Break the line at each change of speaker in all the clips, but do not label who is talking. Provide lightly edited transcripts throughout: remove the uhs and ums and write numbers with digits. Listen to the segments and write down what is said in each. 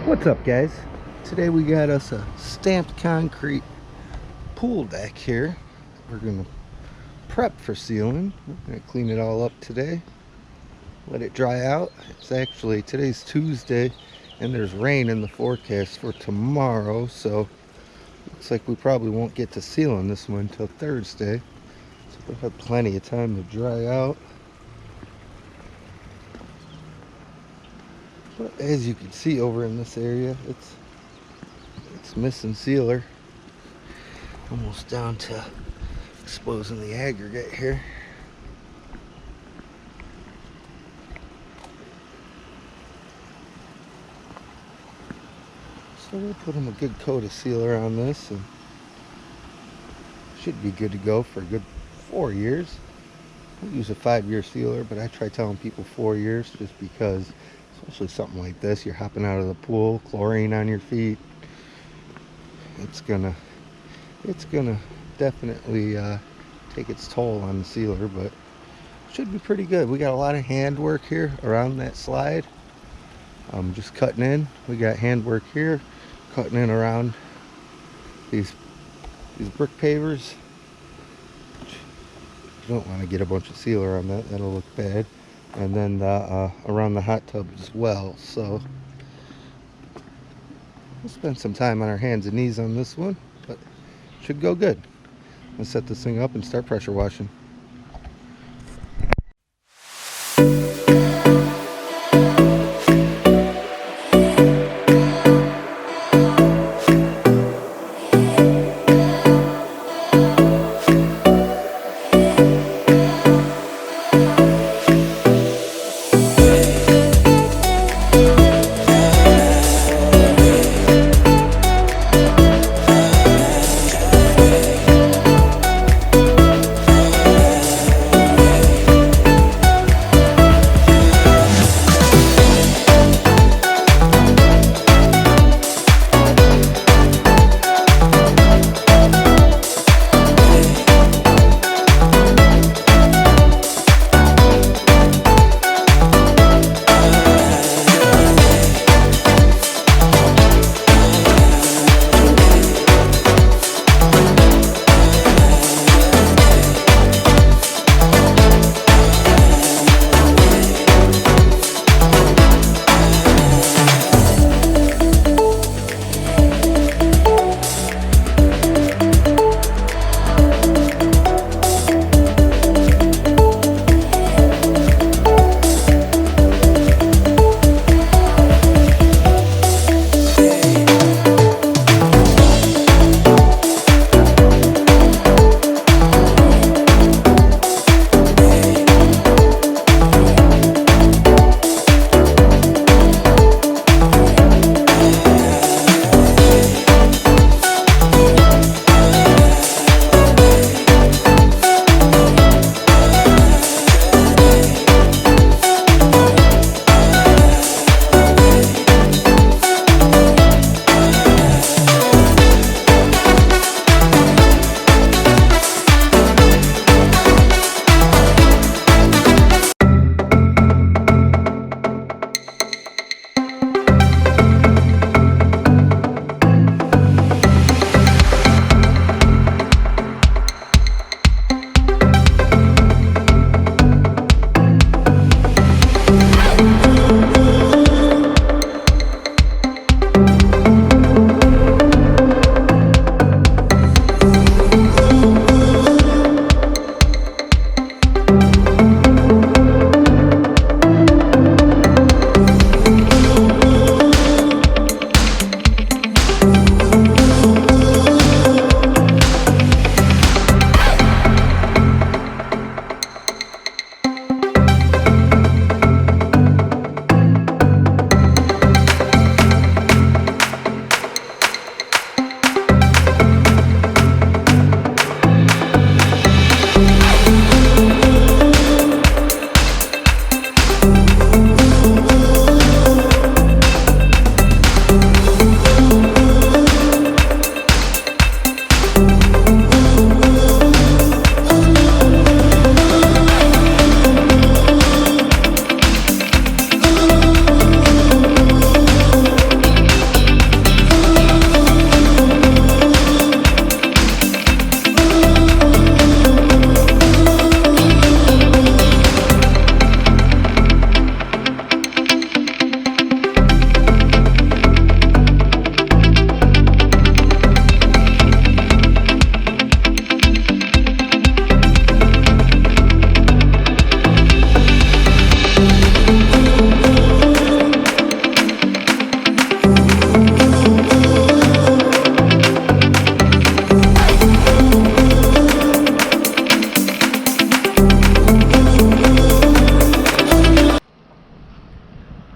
What's up, guys? Today we got us a stamped concrete pool deck here. We're gonna prep for sealing. We're gonna clean it all up today, let it dry out. It's actually, today's Tuesday and there's rain in the forecast for tomorrow, so looks like we probably won't get to sealing this one until Thursday, so we'll have plenty of time to dry out. But as you can see over in this area, it's missing sealer. Almost down to exposing the aggregate here. So we'll put them a good coat of sealer on this and should be good to go for a good 4 years. I use a 5-year sealer, but I try telling people 4 years just because, especially something like this, you're hopping out of the pool, chlorine on your feet. It's gonna definitely take its toll on the sealer, but should be pretty good. We got a lot of hand work here around that slide. Just cutting in. We got hand work here, cutting in around these brick pavers. You don't want to get a bunch of sealer on that, that'll look bad. And then around the hot tub as well. So we'll spend some time on our hands and knees on this one, but should go good. Let's set this thing up and start pressure washing.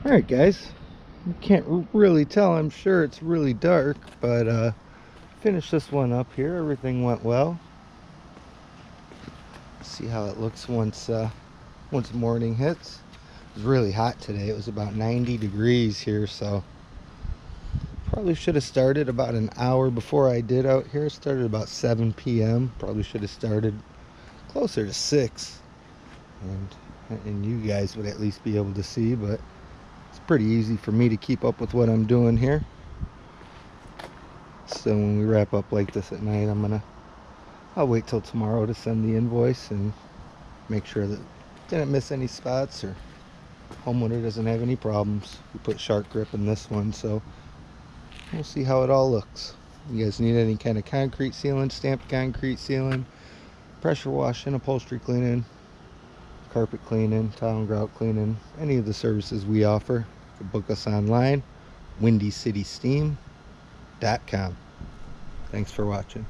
Alright guys, you can't really tell, I'm sure it's really dark, but finish this one up here. Everything went well. See how it looks once morning hits. It was really hot today. It was about 90 degrees here, so probably should have started about an hour before I did out here. Started about 7 p.m. Probably should have started closer to 6, and you guys would at least be able to see, but it's pretty easy for me to keep up with what I'm doing here. So when we wrap up like this at night, I'll wait till tomorrow to send the invoice and make sure that didn't miss any spots or homeowner doesn't have any problems. We put shark grip in this one, so we'll see how it all looks. You guys need any kind of concrete sealing, stamped concrete sealing, pressure washing, upholstery cleaning, carpet cleaning, tile and grout cleaning, any of the services we offer, you can book us online, windycitysteam.com. Thanks for watching.